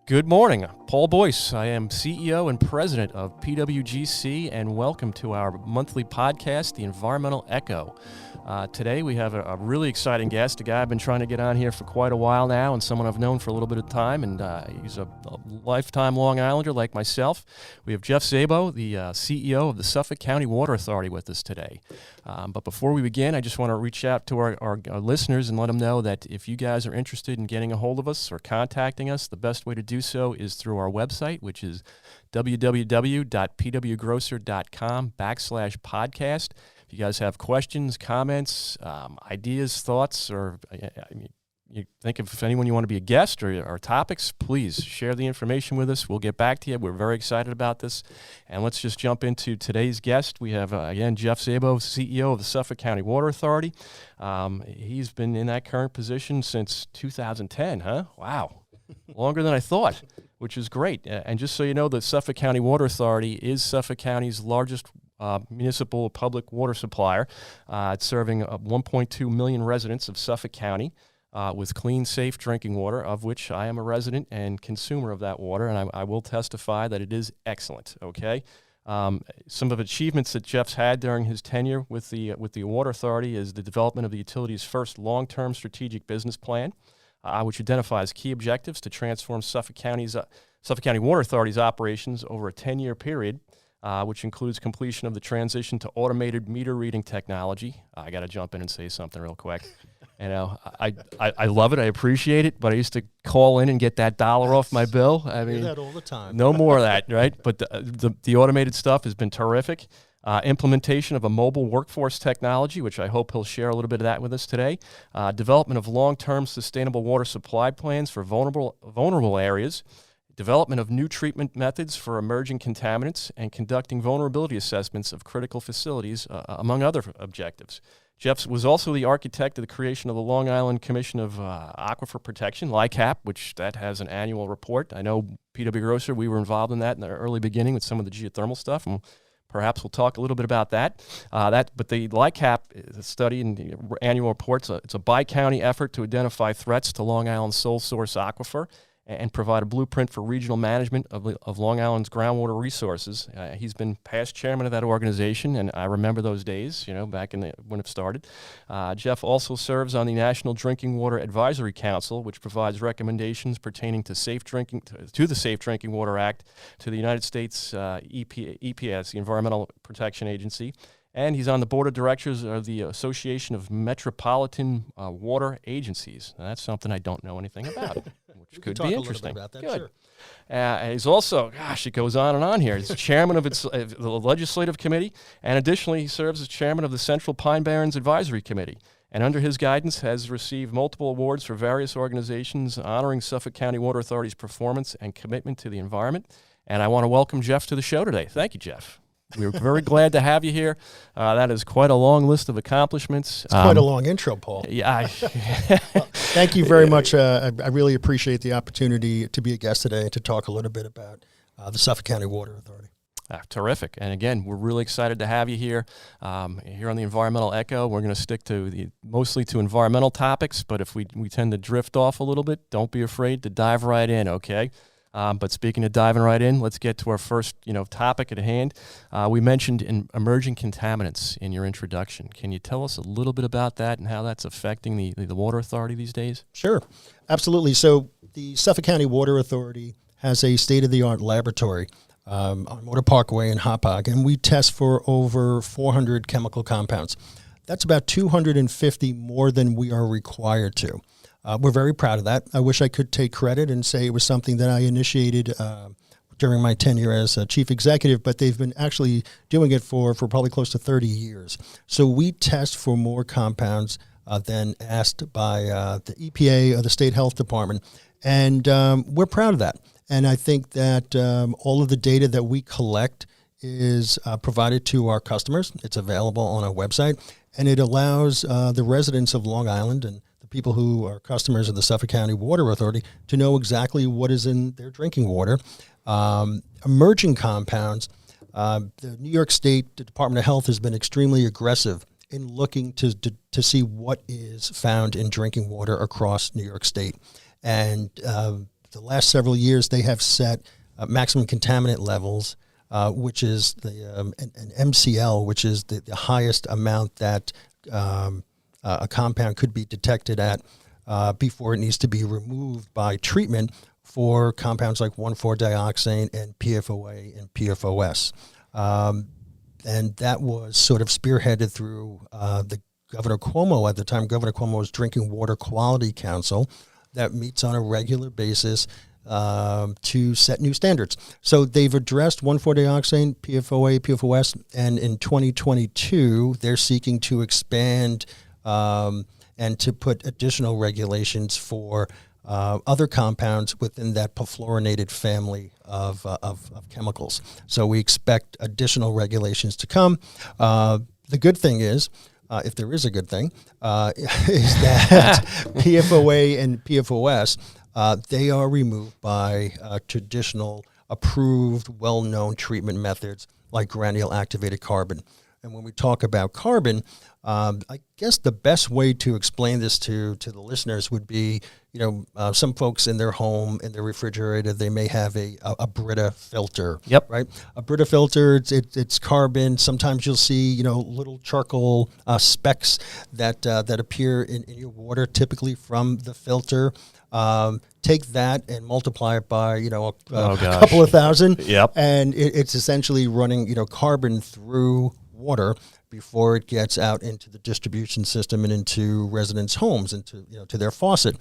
Good morning. Paul Boyce. I am CEO and President of PWGC, and welcome to our monthly podcast, The Environmental Echo. Today we have a really exciting guest, a guy I've been trying to get on here for quite a while now, and someone I've known for a little bit of time, and he's a lifetime Long Islander like myself. We have Jeff Szabo, the CEO of the Suffolk County Water Authority, with us today. But before we begin, I just want to reach out to our listeners and let them know that if you guys are interested in getting a hold of us or contacting us, the best way to do so is through our website, which is www.pwgrosser.com/podcast. If you guys have questions, comments, ideas, thoughts, or you think of anyone you want to be a guest or topics, please share the information with us. We'll get back to you. We're very excited about this. And let's just jump into today's guest. We have, again, Jeff Szabo, CEO of the Suffolk County Water Authority. He's been in that current position since 2010, huh? Wow. Longer than I thought, which is great. And just so you know, the Suffolk County Water Authority is Suffolk County's largest municipal public water supplier. It's serving 1.2 million residents of Suffolk County with clean, safe drinking water, of which I am a resident and consumer of that water, and I will testify that it is excellent, okay? Some of the achievements that Jeff's had during his tenure with the Water Authority is the development of the utility's first long-term strategic business plan, which identifies key objectives to transform Suffolk County Water Authority's operations over a 10-year period, which includes completion of the transition to automated meter reading technology. I got to jump in and say something real quick. You know, I love it. I appreciate it. But I used to call in and get that dollar off my bill. I mean, that all the time. No more of that, right? But the automated stuff has been terrific. Implementation of a mobile workforce technology, which I hope he'll share a little bit of that with us today. Development of long-term sustainable water supply plans for vulnerable areas. Development of new treatment methods for emerging contaminants, and conducting vulnerability assessments of critical facilities, among other objectives. Jeff was also the architect of the creation of the Long Island Commission of Aquifer Protection, LICAP, which that has an annual report. I know PW Grosser, we were involved in that in the early beginning with some of the geothermal stuff, and perhaps we'll talk a little bit about that. But the LICAP study and the annual reports, it's a bi-county effort to identify threats to Long Island's sole source aquifer and provide a blueprint for regional management of Long Island's groundwater resources. He's been past chairman of that organization, and I remember those days, you know, back when it started. Jeff also serves on the National Drinking Water Advisory Council, which provides recommendations pertaining to the Safe Drinking Water Act to the United States EPS, the Environmental Protection Agency. And he's on the board of directors of the Association of Metropolitan Water Agencies. Now, that's something I don't know anything about, which could be interesting. About that, good. Sure. He's also, it goes on and on here. He's chairman of the Legislative Committee, and additionally, he serves as chairman of the Central Pine Barrens Advisory Committee. And under his guidance, has received multiple awards for various organizations honoring Suffolk County Water Authority's performance and commitment to the environment. And I want to welcome Jeff to the show today. Thank you, Jeff. We're very glad to have you here. That is quite a long list of accomplishments. It's quite a long intro, Paul. Yeah. Well, thank you very much. I really appreciate the opportunity to be a guest today to talk a little bit about the Suffolk County Water Authority. Terrific. And again, we're really excited to have you here. Here on the Environmental Echo, we're going to stick to mostly to environmental topics, but if we tend to drift off a little bit, don't be afraid to dive right in, okay? But speaking of diving right in, let's get to our first, topic at hand. We mentioned emerging contaminants in your introduction. Can you tell us a little bit about that and how that's affecting the Water Authority these days? Sure, absolutely. So the Suffolk County Water Authority has a state-of-the-art laboratory on Motor Parkway in Hauppauge, and we test for over 400 chemical compounds. That's about 250 more than we are required to. We're very proud of that. I wish I could take credit and say it was something that I initiated during my tenure as chief executive, but they've been actually doing it for probably close to 30 years. So we test for more compounds than asked by the EPA or the State Health Department, and we're proud of that. And I think that all of the data that we collect is provided to our customers. It's available on our website, and it allows the residents of Long Island and people who are customers of the Suffolk County Water Authority to know exactly what is in their drinking water. Emerging compounds, the New York State Department of Health has been extremely aggressive in looking to see what is found in drinking water across New York State. And the last several years, they have set maximum contaminant levels, which is an MCL, which is the highest amount that a compound could be detected at before it needs to be removed by treatment for compounds like 1,4-dioxane and PFOA and PFOS. And that was sort of spearheaded through the Governor Cuomo at the time. Governor Cuomo's Drinking Water Quality Council that meets on a regular basis to set new standards. So they've addressed 1,4-dioxane, PFOA, PFOS, and in 2022, they're seeking to expand and to put additional regulations for other compounds within that perfluorinated family of chemicals. So we expect additional regulations to come. The good thing is, if there is a good thing, is that PFOA and PFOS, they are removed by traditional, approved, well-known treatment methods like granule activated carbon. And when we talk about carbon, I guess the best way to explain this to the listeners would be, some folks in their home, in their refrigerator, they may have a Brita filter. Yep. Right. A Brita filter, it's carbon. Sometimes you'll see, little charcoal specks that appear in your water, typically from the filter. Take that and multiply it by, a couple of thousand. Yep. And it's essentially running, carbon through water before it gets out into the distribution system and into residents' homes, into to their faucet.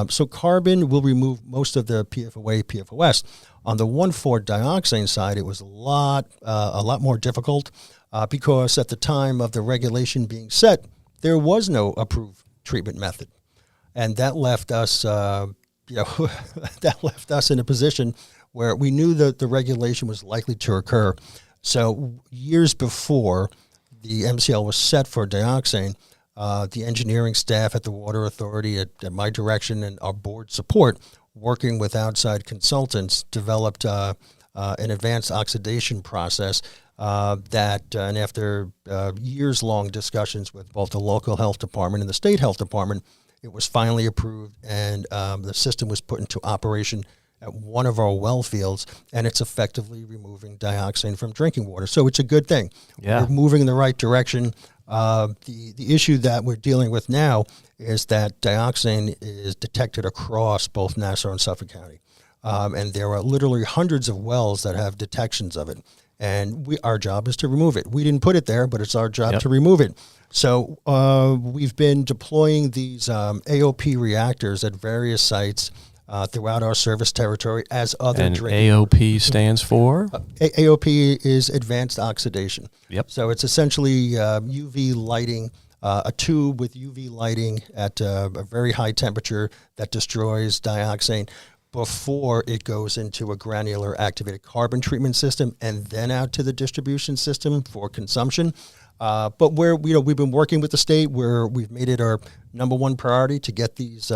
So carbon will remove most of the PFOA, PFOS. On the 1,4-dioxane side, it was a lot more difficult because at the time of the regulation being set, there was no approved treatment method, and that left us, that left us in a position where we knew that the regulation was likely to occur. So years before the MCL was set for dioxane, the engineering staff at the Water Authority, at my direction and our board support, working with outside consultants, developed an advanced oxidation process and after years-long discussions with both the local health department and the state health department, it was finally approved, and the system was put into operation at one of our well fields, and it's effectively removing dioxane from drinking water. So it's a good thing. Yeah. We're moving in the right direction. The issue that we're dealing with now is that dioxane is detected across both Nassau and Suffolk County. And there are literally hundreds of wells that have detections of it. And our job is to remove it. We didn't put it there, but it's our job to remove it. So we've been deploying these AOP reactors at various sites throughout our service territory as other and drinking. AOP stands for? AOP is advanced oxidation. Yep. So it's essentially UV lighting, a tube with UV lighting at a very high temperature that destroys dioxane before it goes into a granular activated carbon treatment system and then out to the distribution system for consumption. But we've been working with the state where we've made it our number one priority to get these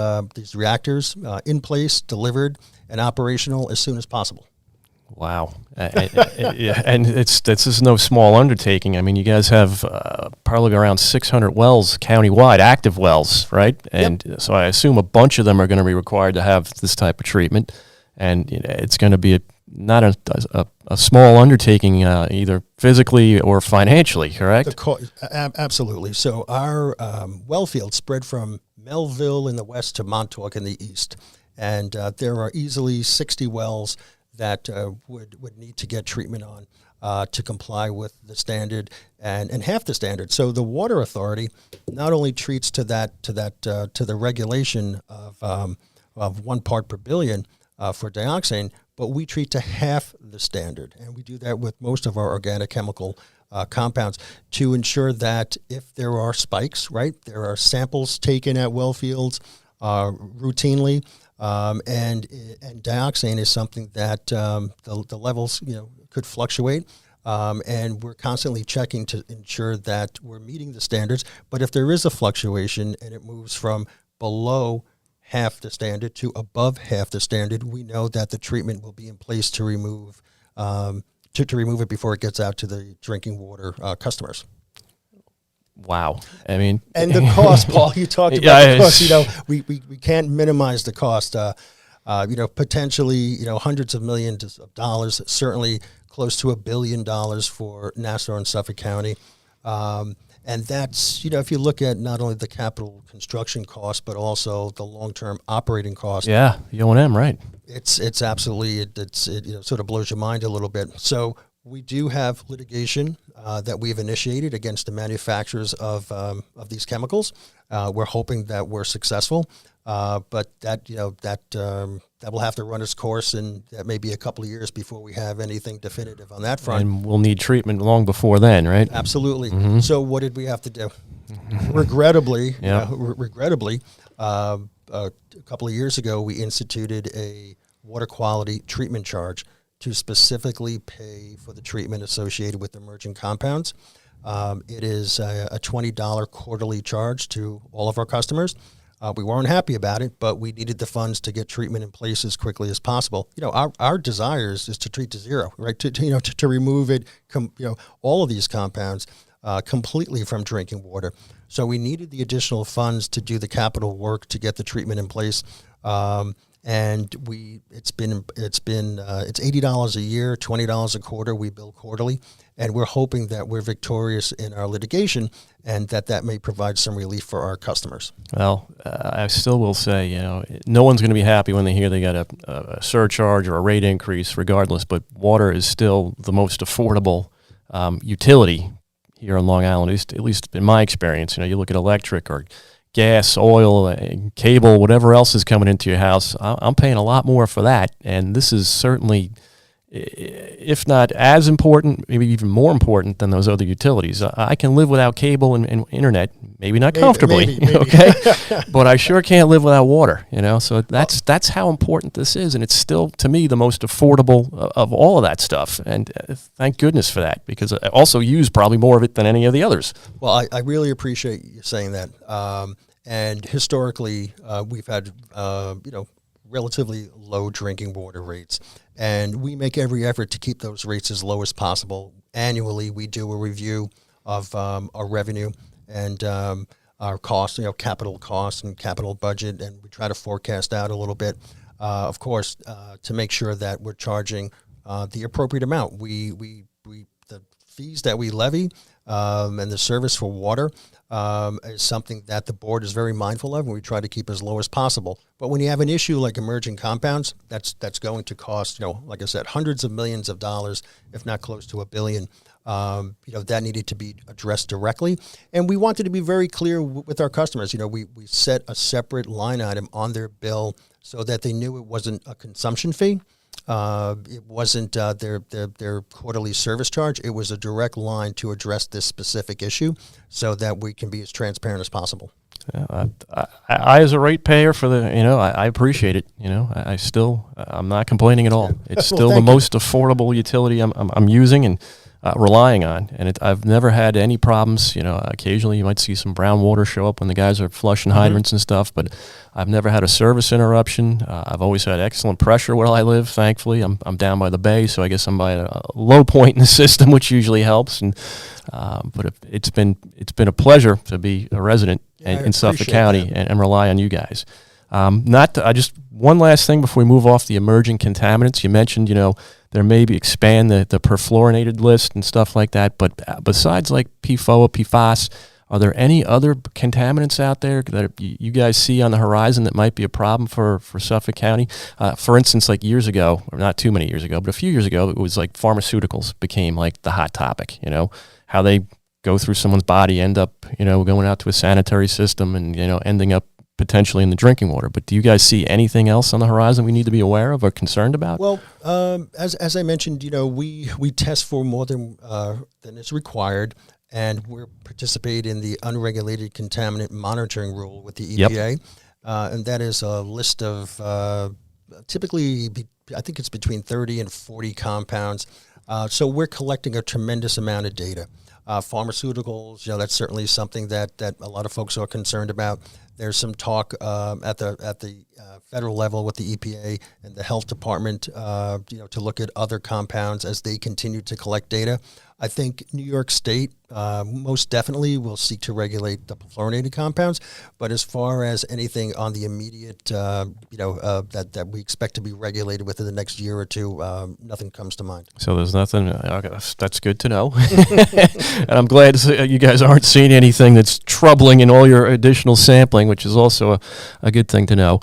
reactors in place, delivered, and operational as soon as possible. Wow. Yeah, and this is no small undertaking. I mean, you guys have probably around 600 wells countywide, active wells, right? And so I assume a bunch of them are going to be required to have this type of treatment, and it's going to be not a small undertaking, either physically or financially, correct? Absolutely. So our well field spread from Melville in the west to Montauk in the east, and there are easily 60 wells that would need to get treatment on to comply with the standard and half the standard. So the Water Authority not only treats to the regulation of 1 part per billion for dioxane, but we treat to half the standard, and we do that with most of our organic chemical compounds to ensure that if there are spikes, right, there are samples taken at well fields routinely. And dioxane is something that the levels could fluctuate, and we're constantly checking to ensure that we're meeting the standards. But if there is a fluctuation and it moves from below half the standard to above half the standard, we know that the treatment will be in place to remove it before it gets out to the drinking water customers. Wow. I mean, and the cost, Paul, you talked about the cost. We can't minimize the cost. Potentially, hundreds of millions of dollars, certainly close to $1 billion for Nassau and Suffolk County. And that's, if you look at not only the capital construction cost, but also the long-term operating cost. Yeah, the O&M, right. It's absolutely, it sort of blows your mind a little bit. So we do have litigation that we've initiated against the manufacturers of these chemicals. We're hoping that we're successful, but that will have to run its course, and that may be a couple of years before we have anything definitive on that front. And we'll need treatment long before then, right? Absolutely. Mm-hmm. So what did we have to do? Regrettably, a couple of years ago, we instituted a water quality treatment charge to specifically pay for the treatment associated with emerging compounds. It is a $20 quarterly charge to all of our customers. We weren't happy about it, but we needed the funds to get treatment in place as quickly as possible. Our desire is to treat to zero, right? To remove it, all of these compounds completely from drinking water. So we needed the additional funds to do the capital work to get the treatment in place. And it's $80 a year, $20 a quarter. We bill quarterly, and we're hoping that we're victorious in our litigation, and that may provide some relief for our customers. Well, I still will say, no one's going to be happy when they hear they got a surcharge or a rate increase, regardless. But water is still the most affordable utility here on Long Island, at least in my experience. You look at electric or gas, oil, cable, whatever else is coming into your house, I'm paying a lot more for that. And this is certainly, if not as important, maybe even more important than those other utilities. I can live without cable and internet, maybe not comfortably, maybe. Okay? But I sure can't live without water, So that's how important this is. And it's still, to me, the most affordable of all of that stuff. And thank goodness for that, because I also use probably more of it than any of the others. Well, I really appreciate you saying that. And historically, we've had, relatively low drinking water rates. And we make every effort to keep those rates as low as possible. Annually, we do a review of our revenue and our costs, capital costs and capital budget, and we try to forecast out a little bit, of course, to make sure that we're charging the appropriate amount. The fees that we levy and the service for water is something that the board is very mindful of, and we try to keep as low as possible. But when you have an issue like emerging compounds, that's going to cost, like I said, hundreds of millions of dollars, if not close to $1 billion. That needed to be addressed directly. And we wanted to be very clear with our customers. We set a separate line item on their bill so that they knew it wasn't a consumption fee. It wasn't their quarterly service charge. It was a direct line to address this specific issue so that we can be as transparent as possible. Yeah, I as a ratepayer for I appreciate it. I'm not complaining at all. It's still the most affordable utility I'm using and relying on, and I've never had any problems. Occasionally you might see some brown water show up when the guys are flushing hydrants and stuff, but I've never had a service interruption. I've always had excellent pressure where I live. Thankfully, I'm down by the bay, so I guess I'm by a low point in the system, which usually helps. And but it's been a pleasure to be a resident in Suffolk County and rely on you guys. Just one last thing before we move off the emerging contaminants. You mentioned, there may be expand the perfluorinated list and stuff like that. But besides like PFOA, PFAS, are there any other contaminants out there that you guys see on the horizon that might be a problem for Suffolk County? For instance, like years ago, or not too many years ago, but a few years ago, it was like pharmaceuticals became like the hot topic, how they go through someone's body, end up, going out to a sanitary system and, ending up potentially in the drinking water. But do you guys see anything else on the horizon we need to be aware of or concerned about? Well, as I mentioned, we test for more than is required, and we're participate in the unregulated contaminant monitoring rule with the EPA, and that is a list of typically, I think it's between 30 and 40 compounds. So we're collecting a tremendous amount of data. Pharmaceuticals, that's certainly something that a lot of folks are concerned about. There's some talk at the federal level with the EPA and the health department, to look at other compounds as they continue to collect data. I think New York State most definitely will seek to regulate the fluorinated compounds, but as far as anything on the immediate, that we expect to be regulated within the next year or two, nothing comes to mind. So there's nothing. Okay, that's good to know. And I'm glad to see you guys aren't seeing anything that's troubling in all your additional sampling, which is also a good thing to know.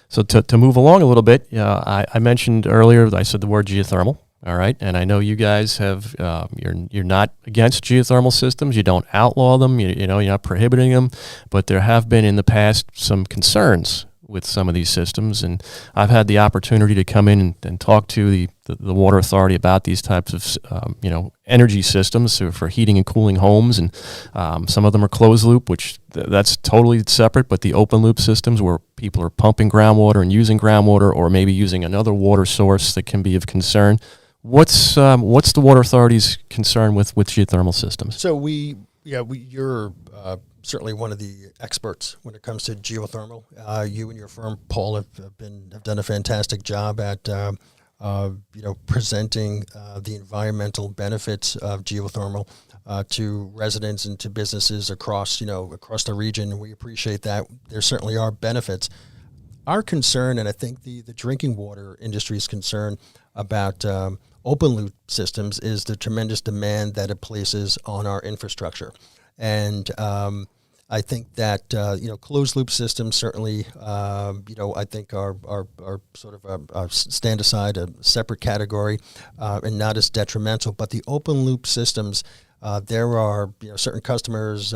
So to move along a little bit, I mentioned earlier, I said the word geothermal. All right, and I know you guys have you're not against geothermal systems. You don't outlaw them. You're not prohibiting them, but there have been in the past some concerns with some of these systems, and I've had the opportunity to come in and talk to the Water Authority about these types of energy systems for heating and cooling homes, and some of them are closed loop, which that's totally separate, but the open loop systems where people are pumping groundwater and using groundwater, or maybe using another water source that can be of concern. What's the Water Authority's concern with geothermal systems? So you're certainly one of the experts when it comes to geothermal. You and your firm, Paul, have done a fantastic job at presenting the environmental benefits of geothermal to residents and to businesses across the region. We appreciate that. There certainly are benefits. Our concern, and I think the drinking water industry's concern about open loop systems, is the tremendous demand that it places on our infrastructure. And I think that closed loop systems certainly I think are sort of stand aside, a separate category, and not as detrimental. But the open loop systems, there are certain customers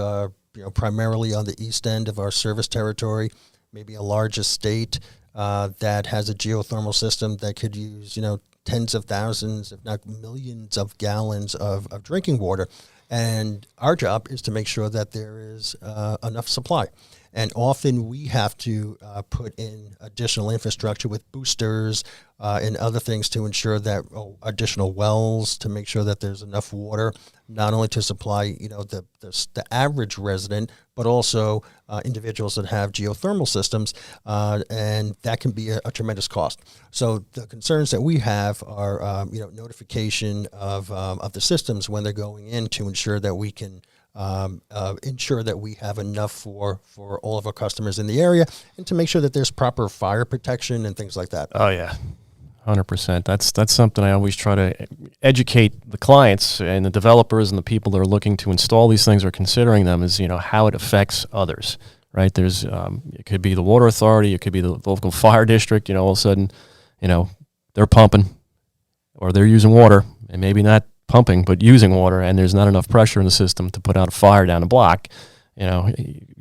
primarily on the east end of our service territory, maybe a large estate that has a geothermal system that could use tens of thousands, if not millions of gallons of drinking water. And our job is to make sure that there is enough supply. And often we have to put in additional infrastructure with boosters and other things to ensure that additional wells to make sure that there's enough water, not only to supply the average resident, but also individuals that have geothermal systems, and that can be a tremendous cost. So the concerns that we have are notification of the systems when they're going in, to ensure that we can ensure that we have enough for all of our customers in the area, and to make sure that there's proper fire protection and things like that. Oh yeah, 100%. That's something I always try to educate the clients and the developers and the people that are looking to install these things or considering them, is how it affects others. Right? There's it could be the Water Authority, it could be the local fire district. All of a sudden, they're pumping or they're using water, and maybe not pumping, but using water, and there's not enough pressure in the system to put out a fire down a block. You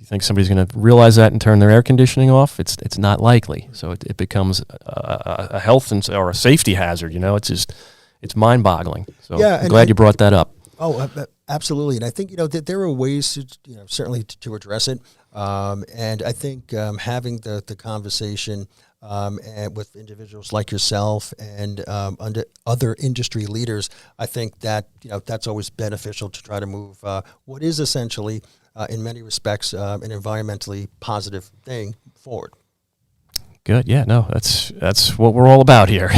think somebody's going to realize that and turn their air conditioning off? It's not likely. So it becomes a health or a safety hazard. It's mind-boggling. So yeah, I'm glad you brought that up. Oh, absolutely. And I think that there are ways to certainly to address it. And I think having the conversation and with individuals like yourself and under other industry leaders, I think that that's always beneficial to try to move what is essentially, in many respects, an environmentally positive thing forward. Good. Yeah, no, that's what we're all about here.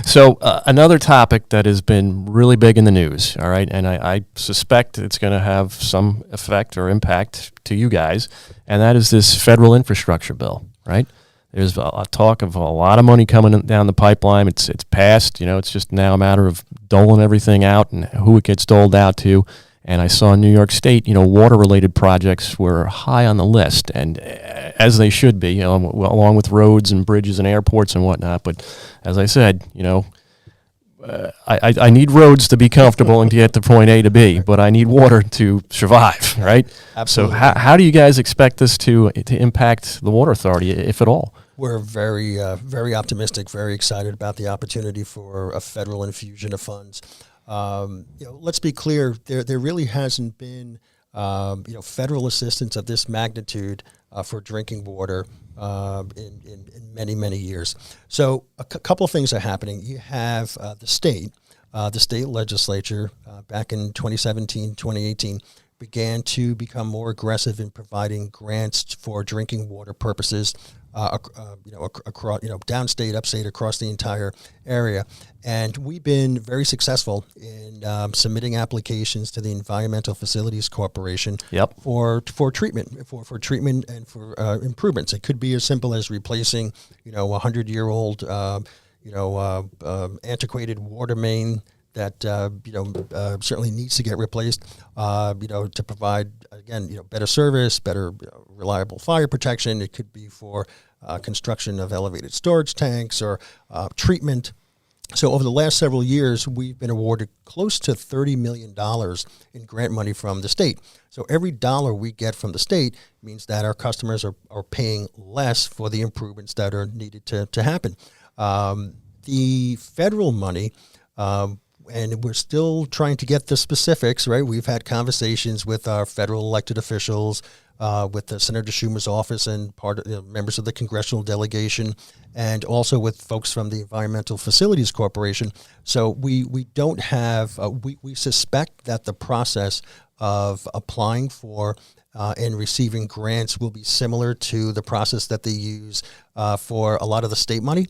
So another topic that has been really big in the news, all right, and I suspect it's going to have some effect or impact to you guys, and that is this federal infrastructure bill, right? There's a talk of a lot of money coming down the pipeline. It's passed. It's just now a matter of doling everything out and who it gets doled out to. And I saw in New York State, water-related projects were high on the list, and as they should be, along with roads and bridges and airports and whatnot. But as I said, I need roads to be comfortable and to get to point A to B, but I need water to survive, right? Absolutely. So how do you guys expect this to impact the Water Authority, if at all? We're very, very optimistic, very excited about the opportunity for a federal infusion of funds. Let's be clear, there really hasn't been, federal assistance of this magnitude for drinking water in many, many years. So a couple of things are happening. You have the state legislature back in 2017, 2018, began to become more aggressive in providing grants for drinking water purposes, across, downstate, upstate, across the entire area. And we've been very successful in submitting applications to the Environmental Facilities Corporation for treatment, for treatment and for improvements. It could be as simple as replacing, a 100-year-old, antiquated water main that certainly needs to get replaced. To provide, again, better service, better reliable fire protection. It could be for construction of elevated storage tanks or treatment. So over the last several years, we've been awarded close to $30 million in grant money from the state. So every dollar we get from the state means that our customers are paying less for the improvements that are needed to happen. The federal money, and we're still trying to get the specifics, right? We've had conversations with our federal elected officials, with Senator Schumer's office and members of the congressional delegation, and also with folks from the Environmental Facilities Corporation. So we don't have, we suspect that the process of applying for and receiving grants will be similar to the process that they use for a lot of the state money,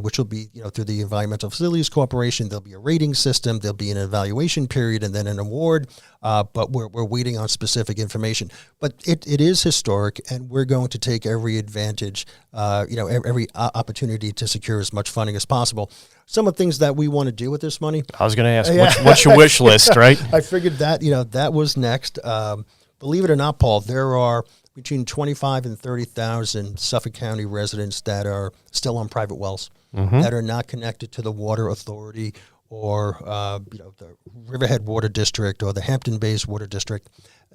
which will be through the Environmental Facilities Corporation. There'll be a rating system, there'll be an evaluation period, and then an award. But we're waiting on specific information. But it is historic, and we're going to take every advantage, every opportunity to secure as much funding as possible. Some of the things that we want to do with this money. I was going to ask, what's your wish list, right? I figured that that was next. Believe it or not, Paul, there are between 25 and 30,000 Suffolk County residents that are still on private wells, that are not connected to the Water Authority or the Riverhead Water District or the Hampton Bays Water District.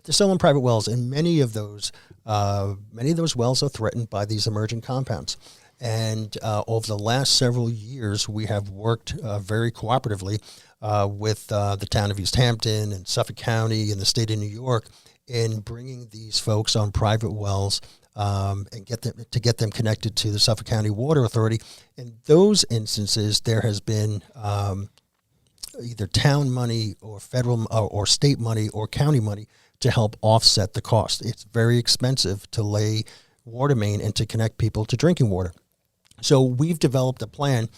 They're still on private wells, and many of those wells are threatened by these emerging compounds. And over the last several years, we have worked very cooperatively with the town of East Hampton and Suffolk County and the state of New York in bringing these folks on private wells and get them connected to the Suffolk County Water Authority. In those instances, there has been either town money or federal or state money or county money to help offset the cost. It's very expensive to lay water main and to connect people to drinking water. So we've developed a plan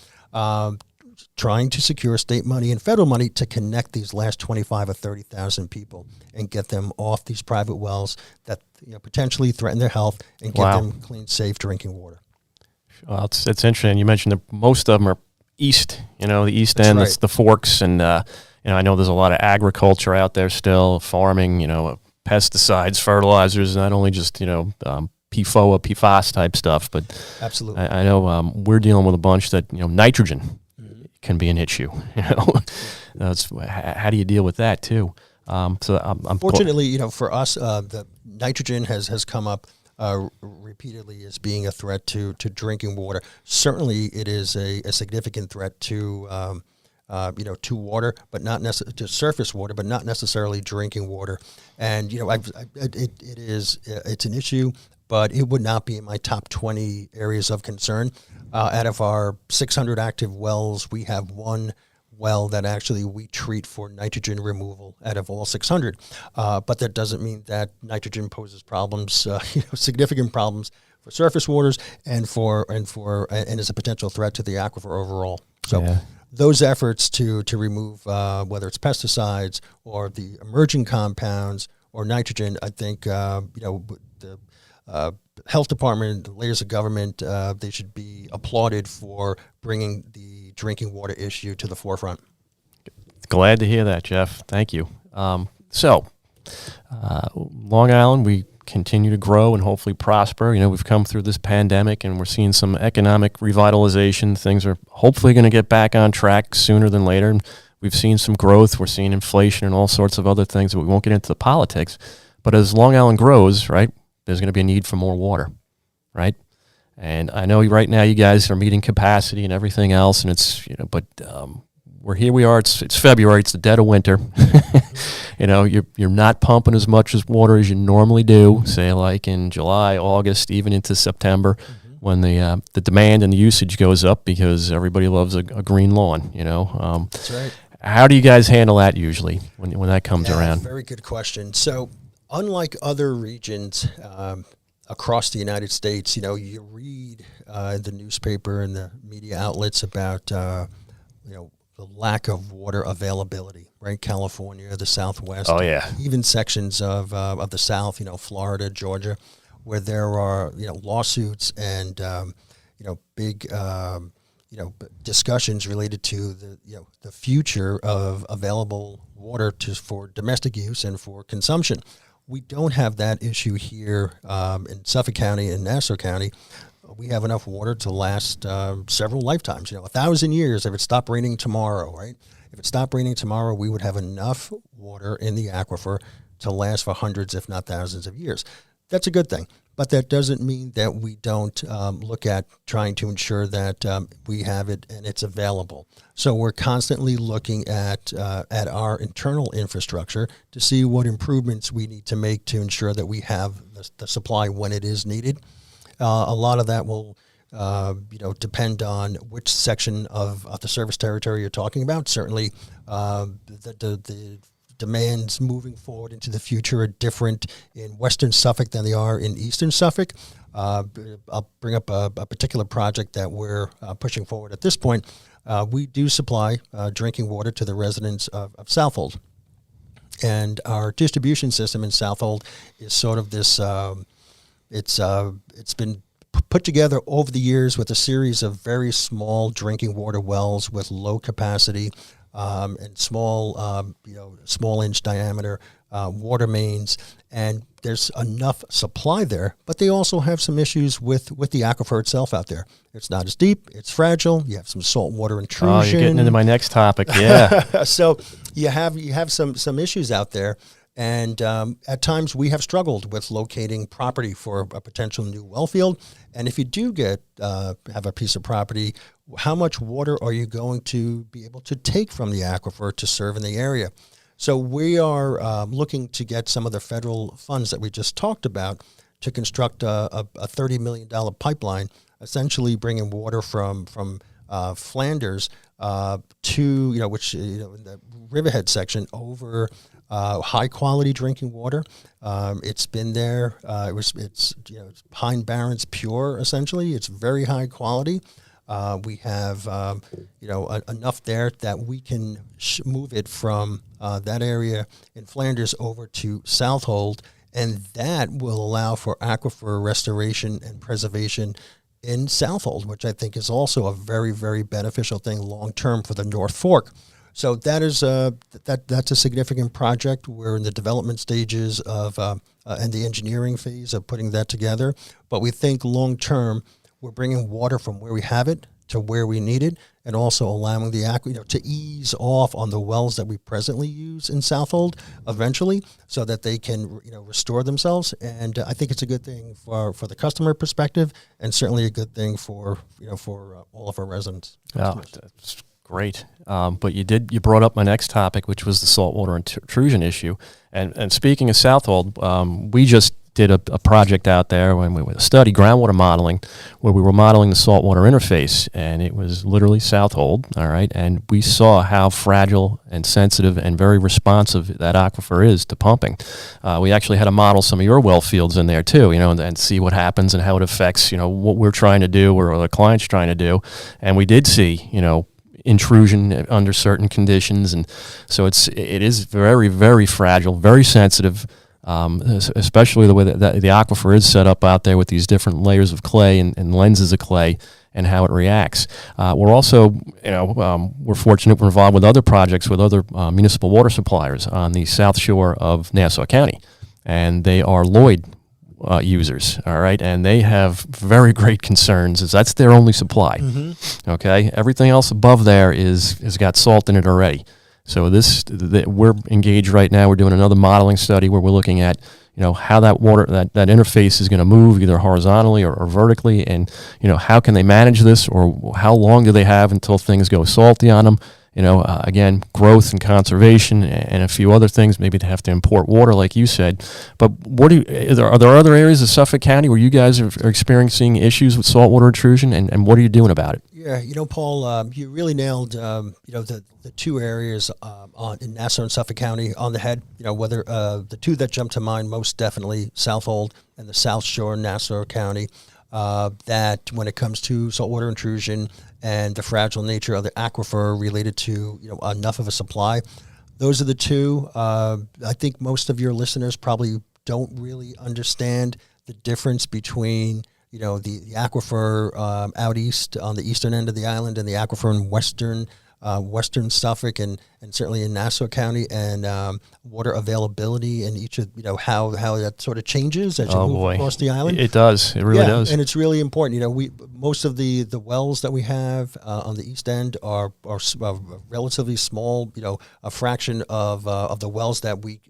trying to secure state money and federal money to connect these last 25 or 30,000 people and get them off these private wells that potentially threaten their health and get them clean, safe drinking water. Well, it's interesting. You mentioned that most of them are east, the east That's end, right. It's the forks. And, I know there's a lot of agriculture out there still, farming, pesticides, fertilizers, not only just, PFOA, PFAS type stuff, but absolutely. I know we're dealing with a bunch that, nitrogen can be an issue. How do you deal with that too? I'm fortunately, for us, the nitrogen has come up repeatedly as being a threat to drinking water. Certainly, it is a significant threat to to water, but not to surface water, but not necessarily drinking water. And it's an issue, but it would not be in my top 20 areas of concern. Out of our 600 active wells, we have one well that actually we treat for nitrogen removal out of all 600. But that doesn't mean that nitrogen poses problems, significant problems for surface waters and is a potential threat to the aquifer overall. So those efforts to remove whether it's pesticides or the emerging compounds or nitrogen, I think the health department, the layers of government, they should be applauded for bringing the drinking water issue to the forefront. Glad to hear that, Jeff. Thank you. So, Long Island, we continue to grow and hopefully prosper. We've come through this pandemic and we're seeing some economic revitalization. Things are hopefully going to get back on track sooner than later. And we've seen some growth. We're seeing inflation and all sorts of other things, but we won't get into the politics. But as Long Island grows, right, there's going to be a need for more water, right? And I know right now you guys are meeting capacity and everything else, and it's, but here we are, it's February, it's the dead of winter. You're not pumping as much as water as you normally do, say like in July, August, even into September, when the demand and the usage goes up because everybody loves a green lawn, That's right. How do you guys handle that usually when that comes around? Very good question. So Unlike other regions across the United States, you read in the newspaper and the media outlets about, the lack of water availability, right? California, the Southwest, Oh, yeah. even sections of the South, Florida, Georgia, where there are, lawsuits and, big, discussions related to the future of available water for domestic use and for consumption. We don't have that issue here in Suffolk County and Nassau County. We have enough water to last several lifetimes. 1,000 years if it stopped raining tomorrow, right? If it stopped raining tomorrow, we would have enough water in the aquifer to last for hundreds, if not thousands of years. That's a good thing. But that doesn't mean that we don't look at trying to ensure that we have it and it's available. So we're constantly looking at our internal infrastructure to see what improvements we need to make to ensure that we have the supply when it is needed. A lot of that will, depend on which section of the service territory you're talking about. Certainly, the demands moving forward into the future are different in Western Suffolk than they are in Eastern Suffolk. I'll bring up a particular project that we're pushing forward at this point. We do supply drinking water to the residents of Southold. And our distribution system in Southold is sort of this... It's been put together over the years with a series of very small drinking water wells with low capacity and small inch diameter water mains, and there's enough supply there. But they also have some issues with the aquifer itself out there. It's not as deep. It's fragile. You have some saltwater intrusion. Oh, you're getting into my next topic. Yeah. So you have some issues out there. And at times we have struggled with locating property for a potential new well field. And if you do have a piece of property, how much water are you going to be able to take from the aquifer to serve in the area? So we are looking to get some of the federal funds that we just talked about to construct a $30 million pipeline, essentially bringing water from Flanders to, in the Riverhead section over high quality drinking water. It's been there. It's Pine Barrens pure, essentially. It's very high quality. We have enough there that we can move it from that area in Flanders over to Southold, and that will allow for aquifer restoration and preservation in Southold, which I think is also a very, very beneficial thing long term for the North Fork. So that is that's a significant project. We're in the development stages of and the engineering phase of putting that together. But we think long term, we're bringing water from where we have it to where we need it, and also allowing the aquifer to ease off on the wells that we presently use in Southold eventually, so that they can restore themselves. And I think it's a good thing for the customer perspective, and certainly a good thing for all of our residents. Oh, that's great. But you brought up my next topic, which was the saltwater intrusion issue. And speaking of Southold, we just did a project out there when we studied groundwater modeling, where we were modeling the saltwater interface, and it was literally Southold, all right? And we saw how fragile and sensitive and very responsive that aquifer is to pumping. We actually had to model some of your well fields in there too, and see what happens and how it affects, what we're trying to do or the client's trying to do. And we did see, intrusion under certain conditions, and so it is very, very fragile, very sensitive, especially the way that the aquifer is set up out there with these different layers of clay and lenses of clay and how it reacts. We're also, we're fortunate we're involved with other projects with other municipal water suppliers on the south shore of Nassau County, and they are Lloyd users, all right, and they have very great concerns, as that's their only supply. Mm-hmm. Okay, everything else above there is got salt in it already. So we're engaged right now. We're doing another modeling study where we're looking at how that water that interface is going to move either horizontally or vertically, and how can they manage this, or how long do they have until things go salty on them, again, growth and conservation and a few other things, maybe to have to import water, like you said. But are there other areas of Suffolk County where you guys are experiencing issues with saltwater intrusion, and what are you doing about it? Yeah, Paul, you really nailed, the two areas in Nassau and Suffolk County on the head. Whether the two that jump to mind most definitely, Southold and the South Shore, Nassau County. That when it comes to saltwater intrusion and the fragile nature of the aquifer related to enough of a supply, those are the two. I think most of your listeners probably don't really understand the difference between the aquifer out east on the eastern end of the island and the aquifer in western Suffolk and certainly in Nassau County, and water availability in each of how that sort of changes as you move across the island. It does. It really does. And it's really important. Most of the wells that we have on the east end are relatively small. A fraction of the wells that we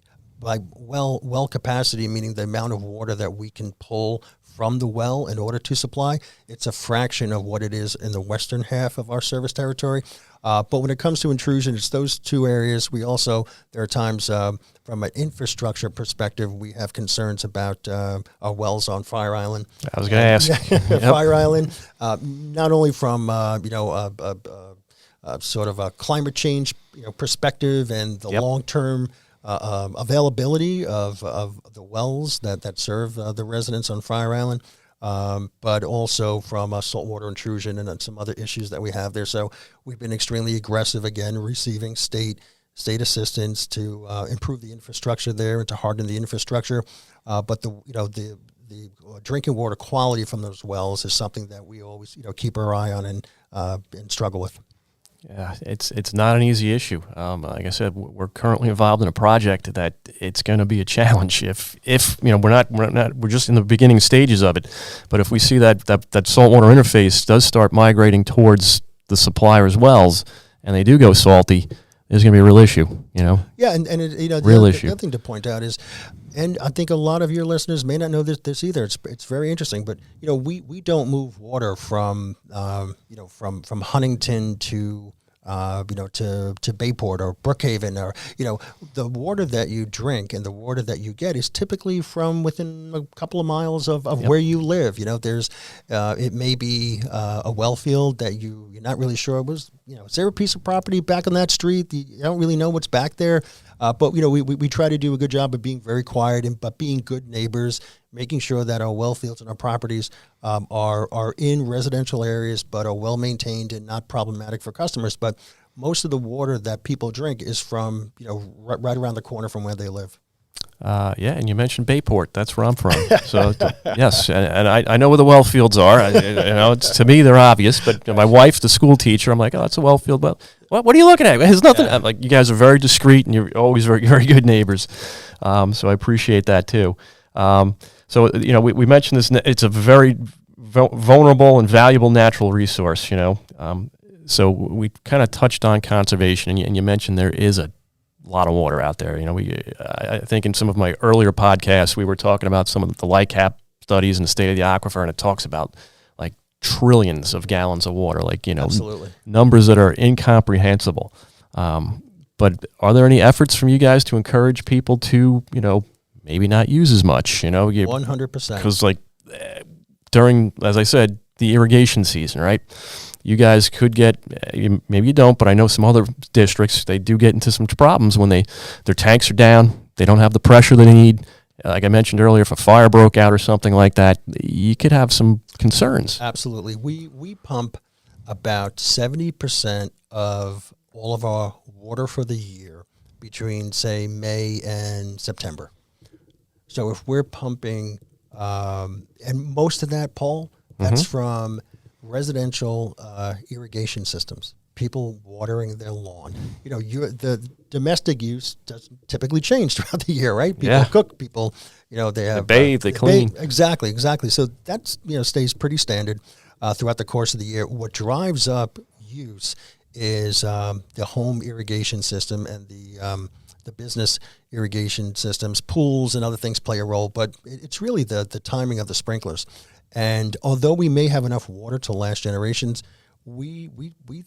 like well capacity, meaning the amount of water that we can pull from the well in order to supply. It's a fraction of what it is in the western half of our service territory. But when it comes to intrusion, it's those two areas. We also, there are times from an infrastructure perspective, we have concerns about our wells on Fire Island. I was going to ask. Fire Island, not only from, sort of a climate change perspective and the long-term availability of the wells that serve the residents on Fire Island, but also from saltwater intrusion and some other issues that we have there. So we've been extremely aggressive, again, receiving state assistance to improve the infrastructure there and to harden the infrastructure. But the drinking water quality from those wells is something that we always keep our eye on and struggle with. Yeah, it's not an easy issue. Like I said, we're currently involved in a project that it's going to be a challenge. If we're just in the beginning stages of it, but if we see that saltwater interface does start migrating towards the supplier's wells, and they do go salty, there's going to be a real issue. Yeah, and real issue. The other thing to point out is, and I think a lot of your listeners may not know this either. It's very interesting, but we don't move water from from Huntington to to Bayport or Brookhaven, or the water that you drink and the water that you get is typically from within a couple of miles of where you live. There's it may be a well field that you're not really sure was is there a piece of property back on that street? You don't really know what's back there. But we try to do a good job of being very quiet but being good neighbors, making sure that our well fields and our properties are in residential areas but are well maintained and not problematic for customers. But most of the water that people drink is from right around the corner from where they live. And you mentioned Bayport. That's where I'm from. So yes, and I know where the well fields are. To me they're obvious. But my wife, the school teacher, I'm like, oh, that's a well field. Well, what are you looking at? There's nothing. I'm like, you guys are very discreet and you're always very, very good neighbors. So I appreciate that too. So we mentioned this. It's a very vulnerable and valuable natural resource. So we kind of touched on conservation, and you mentioned there is a lot of water out there. I think in some of my earlier podcasts, we were talking about some of the LICAP studies and the state of the aquifer, and it talks about like trillions of gallons of water, Absolutely. Numbers that are incomprehensible. But are there any efforts from you guys to encourage people to, maybe not use as much, 100%. Because during, as I said, the irrigation season, right? You guys could get, maybe you don't, but I know some other districts, they do get into some problems when their tanks are down, they don't have the pressure they need. Like I mentioned earlier, if a fire broke out or something like that, you could have some concerns. Absolutely. We pump about 70% of all of our water for the year between, say, May and September. So if we're pumping, and most of that, Paul, that's from residential irrigation systems, people watering their lawn. The domestic use doesn't typically change throughout the year, right? People cook, people, they have they bathe, they clean. Exactly. So that's, stays pretty standard throughout the course of the year. What drives up use is the home irrigation system and the business irrigation systems. Pools and other things play a role, but it's really the timing of the sprinklers. And although we may have enough water to last generations, we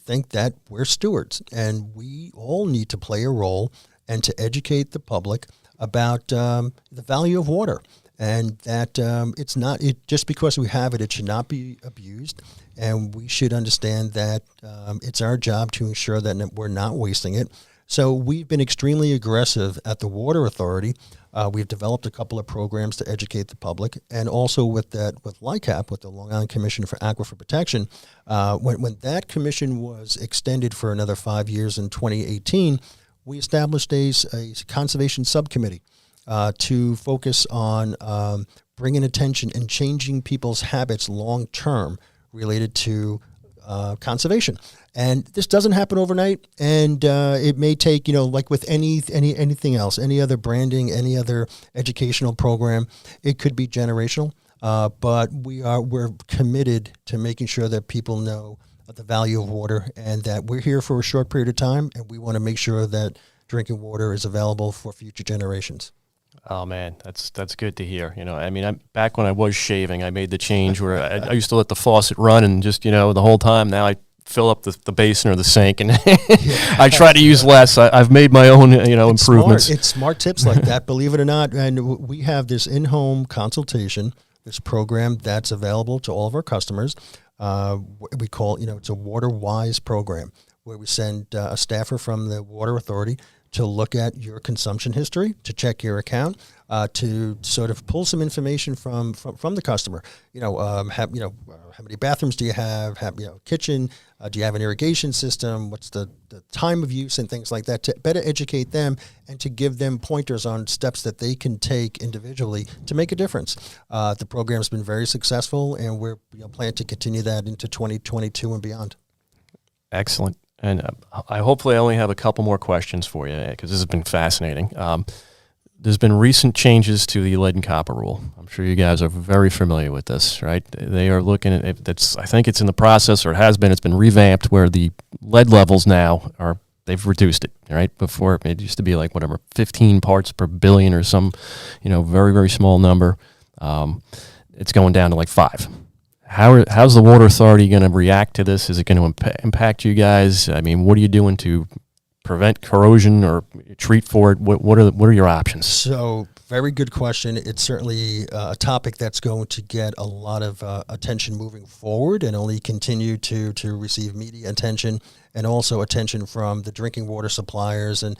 think that we're stewards, and we all need to play a role and to educate the public about the value of water, and that it's not just because we have it, it should not be abused, and we should understand that it's our job to ensure that we're not wasting it. So we've been extremely aggressive at the Water Authority. We've developed a couple of programs to educate the public, and also with LICAP, with the Long Island Commission for Aquifer Protection, when that commission was extended for another 5 years in 2018, we established a conservation subcommittee to focus on bringing attention and changing people's habits long term related to conservation. And this doesn't happen overnight, and it may take, like with anything else, any other branding, any other educational program, it could be generational. But we're committed to making sure that people know the value of water, and that we're here for a short period of time, and we want to make sure that drinking water is available for future generations. Oh man, that's good to hear. Back when I was shaving, I made the change where I used to let the faucet run and just, the whole time. Now I fill up the basin or the sink, and I try to use less. I've made my own, improvements. It's smart tips like that, believe it or not. And we have this in-home consultation, this program that's available to all of our customers. We call, it's a Water Wise program, where we send a staffer from the Water Authority to look at your consumption history, to check your account, to sort of pull some information from the customer. How many bathrooms do you have? Kitchen? Do you have an irrigation system? What's the time of use and things like that, to better educate them and to give them pointers on steps that they can take individually to make a difference. The program's been very successful, and we're planning to continue that into 2022 and beyond. Excellent. And I hopefully only have a couple more questions for you, because this has been fascinating. There's been recent changes to the lead and copper rule. I'm sure you guys are very familiar with this, right? They are looking at it. I think it's in the process, or it has been. It's been revamped, where the lead levels now they've reduced it, right? Before it used to be 15 parts per billion or some, very, very small number. It's going down to 5. How's the Water Authority going to react to this? Is it going to impact you guys? I mean, what are you doing to prevent corrosion or treat for it? What are your options? So, very good question. It's certainly a topic that's going to get a lot of attention moving forward, and only continue to receive media attention, and also attention from the drinking water suppliers and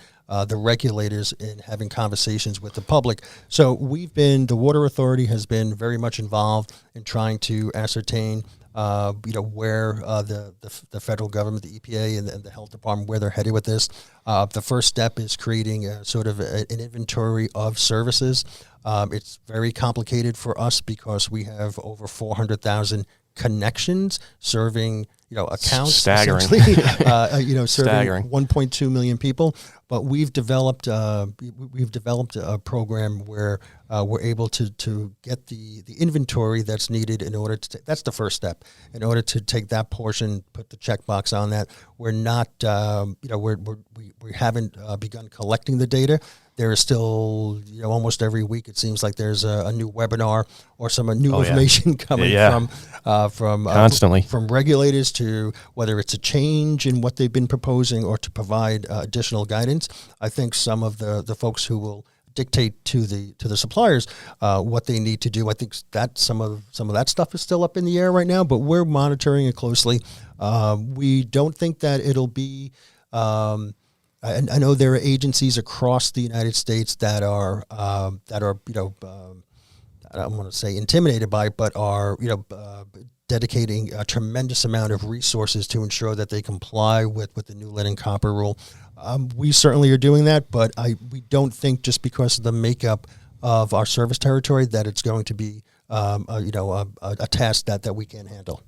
the regulators in having conversations with the public. So the Water Authority has been very much involved in trying to ascertain where the federal government, the EPA, and the health department, where they're headed with this. The first step is creating an inventory of services. It's very complicated for us because we have over 400,000 connections serving accounts, staggering. serving Staggering. 1.2 million people. But we've developed a program where we're able to get the inventory that's needed in order to. That's the first step. In order to take that portion, put the checkbox on that. We're not, we haven't begun collecting the data. There is still, almost every week it seems like there's a new webinar or some new information coming from constantly from regulators, to whether it's a change in what they've been proposing or to provide additional guidance. I think some of the folks who will dictate to the suppliers what they need to do. I think that some of that stuff is still up in the air right now, but we're monitoring it closely. We don't think that it'll be. I know there are agencies across the United States that are I don't want to say intimidated by it, but are dedicating a tremendous amount of resources to ensure that they comply with the new lead and copper rule. We certainly are doing that, but we don't think just because of the makeup of our service territory that it's going to be a task that we can handle.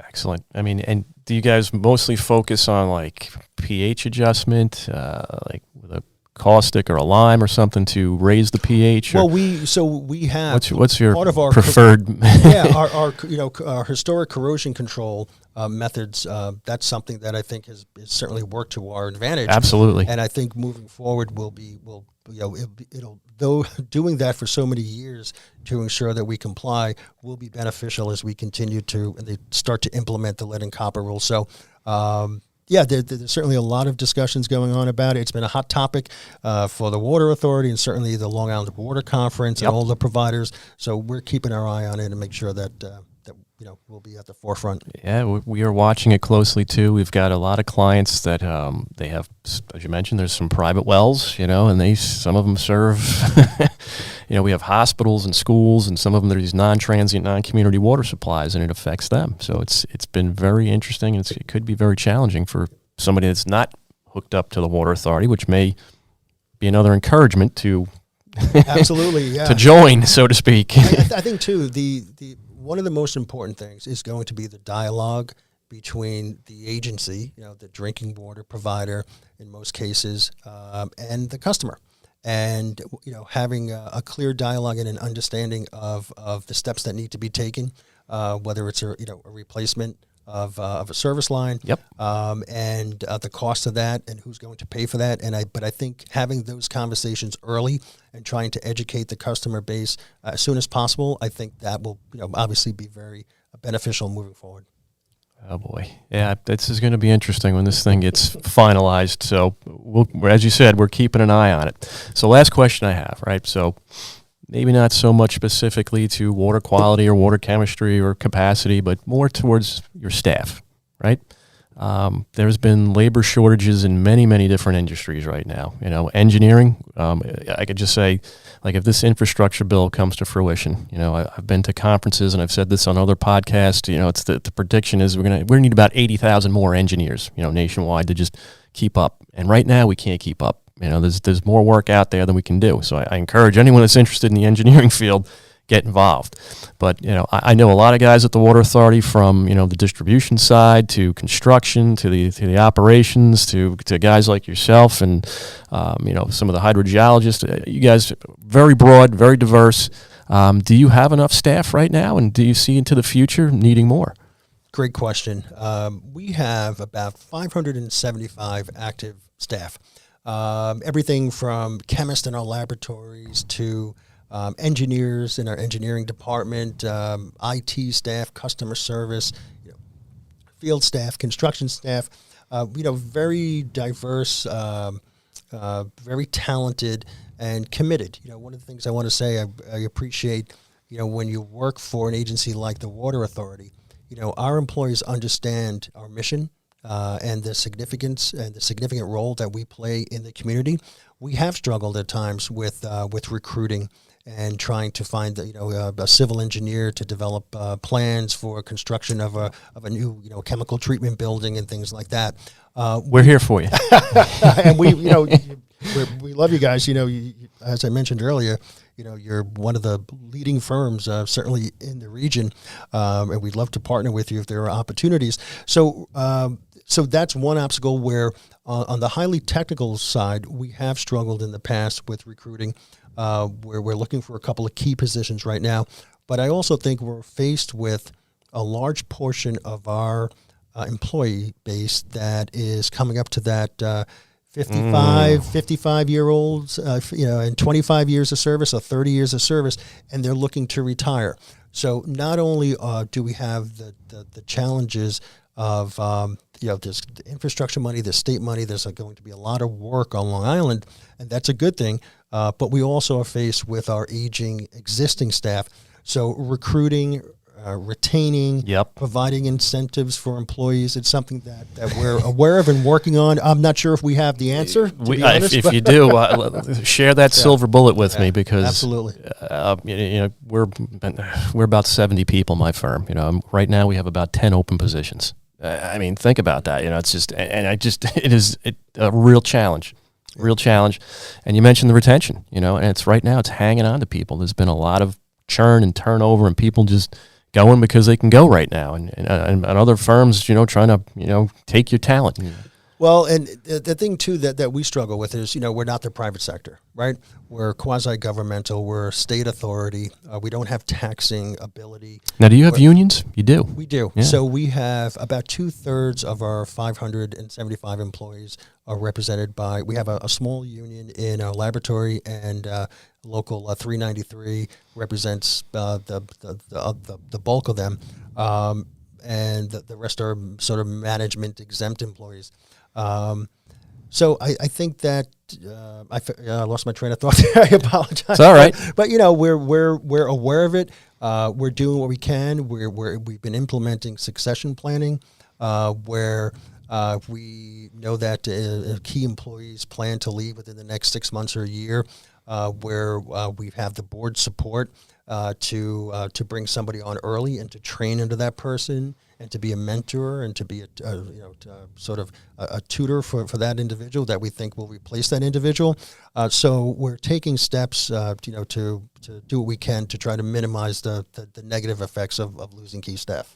Excellent. I mean, and do you guys mostly focus on pH adjustment, with a caustic or a lime or something to raise the pH? Well, we have what's your part of our preferred? our historic corrosion control methods. That's something that I think has certainly worked to our advantage. Absolutely. And I think moving forward it'll though doing that for so many years to ensure that we comply will be beneficial as we continue to and they start to implement the lead and copper rule. So. There's certainly a lot of discussions going on about it. It's been a hot topic for the Water Authority and certainly the Long Island Water Conference and all the providers. So we're keeping our eye on it and make sure that we'll be at the forefront. Yeah, we are watching it closely too. We've got a lot of clients that they have, as you mentioned, there's some private wells, and some of them serve. We have hospitals and schools, and some of them are these non-transient, non-community water supplies, and it affects them. So it's been very interesting, and it could be very challenging for somebody that's not hooked up to the Water Authority, which may be another encouragement to absolutely to join, so to speak. I think too the one of the most important things is going to be the dialogue between the agency, the drinking water provider in most cases, and the customer. And, having a clear dialogue and an understanding of the steps that need to be taken, whether it's a replacement of a service line, and the cost of that and who's going to pay for that. But I think having those conversations early and trying to educate the customer base as soon as possible, I think that will, obviously be very beneficial moving forward. Oh boy, yeah, this is going to be interesting when this thing gets finalized. So, as you said, we're keeping an eye on it. So, last question I have, right? So, maybe not so much specifically to water quality or water chemistry or capacity, but more towards your staff, right? There's been labor shortages in many, many different industries right now. Engineering. I could just say, like, if this infrastructure bill comes to fruition, I've been to conferences and I've said this on other podcasts. It's the prediction is we're gonna need about 80,000 more engineers, nationwide to just keep up. And right now we can't keep up. There's more work out there than we can do. So I encourage anyone that's interested in the engineering field, get involved. But, I know a lot of guys at the Water Authority from, the distribution side to construction to the operations to guys like yourself and, some of the hydrogeologists. You guys, very broad, very diverse. Do you have enough staff right now, and do you see into the future needing more? Great question. We have about 575 active staff. Everything from chemists in our laboratories to engineers in our engineering department, IT staff, customer service, field staff, construction staff, very diverse, very talented and committed. One of the things I want to say, I appreciate, when you work for an agency like the Water Authority, our employees understand our mission and the significance and the significant role that we play in the community. We have struggled at times with recruiting and trying to find a civil engineer to develop plans for construction of a new chemical treatment building and things like that. We're here for you, and we love you guys. As I mentioned earlier, you're one of the leading firms, certainly in the region, and we'd love to partner with you if there are opportunities. So that's one obstacle where on the highly technical side, we have struggled in the past with recruiting, where we're looking for a couple of key positions right now. But I also think we're faced with a large portion of our employee base that is coming up to that 55-year-olds, and 25 years of service or 30 years of service, and they're looking to retire. So not only do we have the challenges of there's the infrastructure money, the state money, there's going to be a lot of work on Long Island, and that's a good thing, but we also are faced with our aging existing staff. So recruiting, retaining, providing incentives for employees, it's something that we're aware of and working on. I'm not sure if we have the answer, to be honest, if you do, share that silver bullet with me, because absolutely. We're about 70 people, my firm. Right now we have about 10 open positions. Think about that. It's just, it is a real challenge. And you mentioned the retention, and it's right now it's hanging on to people. There's been a lot of churn and turnover, and people just going because they can go right now, and other firms, trying to, take your talent. Well, and the thing too that we struggle with is, we're not the private sector, right? We're quasi-governmental. We're a state authority. We don't have taxing ability. Now, do you have unions? You do. We do. Yeah. So we have about 2/3 of our 575 employees are represented by. We have a small union in our laboratory, and local 393 represents the bulk of them. And the rest are sort of management exempt employees. So I think that I lost my train of thought there. I apologize. It's all right. But we're aware of it. We're doing what we can. We've been implementing succession planning, where we know that key employees plan to leave within the next 6 months or a year. Where we have the board support to bring somebody on early and to train into that person and to be a mentor and to be sort of a tutor for that individual that we think will replace that individual. So we're taking steps to do what we can to try to minimize the negative effects of losing key staff.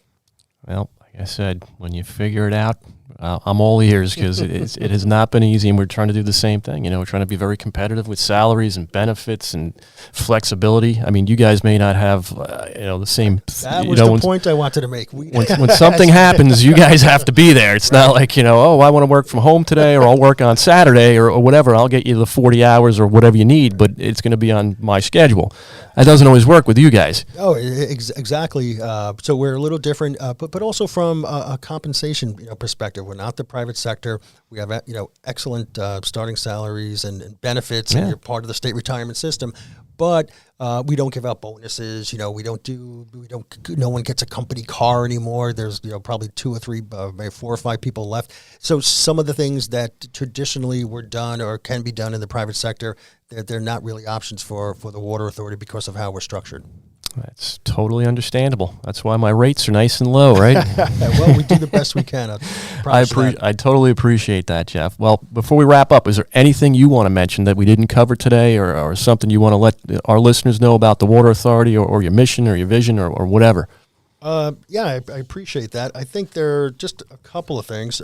Well, like I said, when you figure it out, I'm all ears, because it has not been easy, and we're trying to do the same thing. We're trying to be very competitive with salaries and benefits and flexibility. I mean, you guys may not have the same. That was the point I wanted to make. When something happens, you guys have to be there. It's not like I want to work from home today, or I'll work on Saturday, or whatever. I'll get you the 40 hours or whatever you need, but it's going to be on my schedule. That doesn't always work with you guys. Oh, exactly. So we're a little different, but also from a compensation perspective. We're not the private sector. We have excellent starting salaries and benefits, and you're part of the state retirement system. But we don't give out bonuses. No one gets a company car anymore. There's probably 2 or 3, maybe 4 or 5 people left. So some of the things that traditionally were done or can be done in the private sector, they're not really options for the water authority because of how we're structured. That's totally understandable. That's why my rates are nice and low, right? Well, we do the best we can. I totally appreciate that, Jeff. Well, before we wrap up, is there anything you want to mention that we didn't cover today, or something you want to let our listeners know about the Water Authority, or your mission or your vision, or whatever? I appreciate that. I think there are just a couple of things.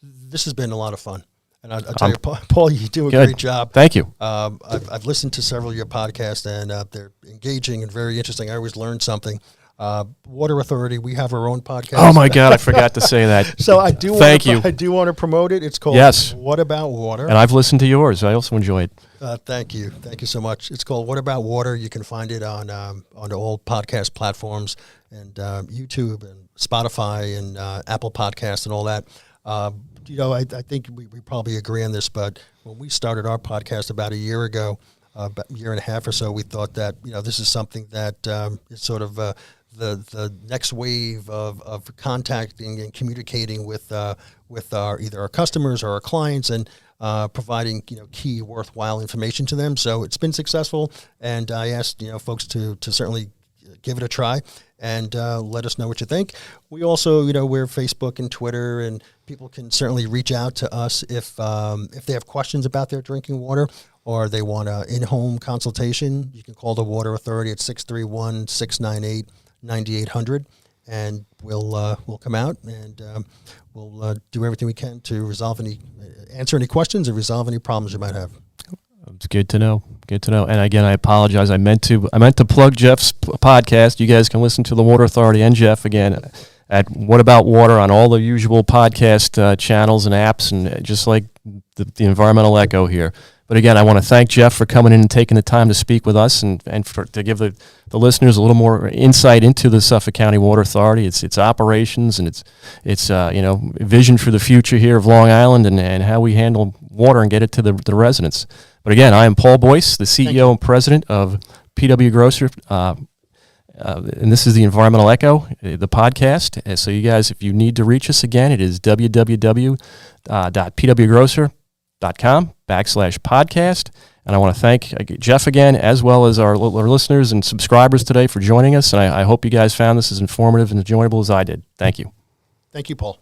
This has been a lot of fun. And I'll tell you, Paul, you do a great job. Thank you. I've listened to several of your podcasts, and they're engaging and very interesting. I always learn something. Water Authority, we have our own podcast. Oh my God, I forgot to say that. So I do. Thank you. I do want to promote it. It's called What About Water? And I've listened to yours. I also enjoy it. Thank you so much. It's called What About Water. You can find it on all podcast platforms and YouTube and Spotify and Apple Podcasts and all that. I think we probably agree on this, but when we started our podcast about a year ago, about a year and a half or so, we thought that this is something that is sort of the next wave of contacting and communicating with our either our customers or our clients, and providing key worthwhile information to them. So it's been successful, and I asked folks to certainly give it a try and let us know what you think. We also we're Facebook and Twitter, and people can certainly reach out to us if they have questions about their drinking water, or they want an in-home consultation. You can call the Water Authority at 631-698-9800, and we'll come out and we'll do everything we can to answer any questions or resolve any problems you might have. It's good to know. Good to know. And again, I apologize. I meant to plug Jeff's podcast. You guys can listen to the Water Authority and Jeff again at What About Water on all the usual podcast channels and apps, and just like the Environmental Echo here. But again, I want to thank Jeff for coming in and taking the time to speak with us, and to give the listeners a little more insight into the Suffolk County Water Authority, its operations, and its vision for the future here of Long Island, and how we handle water and get it to the residents. But again, I am Paul Boyce, the CEO and president of PW Grocer, and this is the Environmental Echo, the podcast. So you guys, if you need to reach us again, it is www.pwgrocer.com/podcast. And I want to thank Jeff again, as well as our listeners and subscribers today for joining us. And I hope you guys found this as informative and enjoyable as I did. Thank you. Thank you, Paul.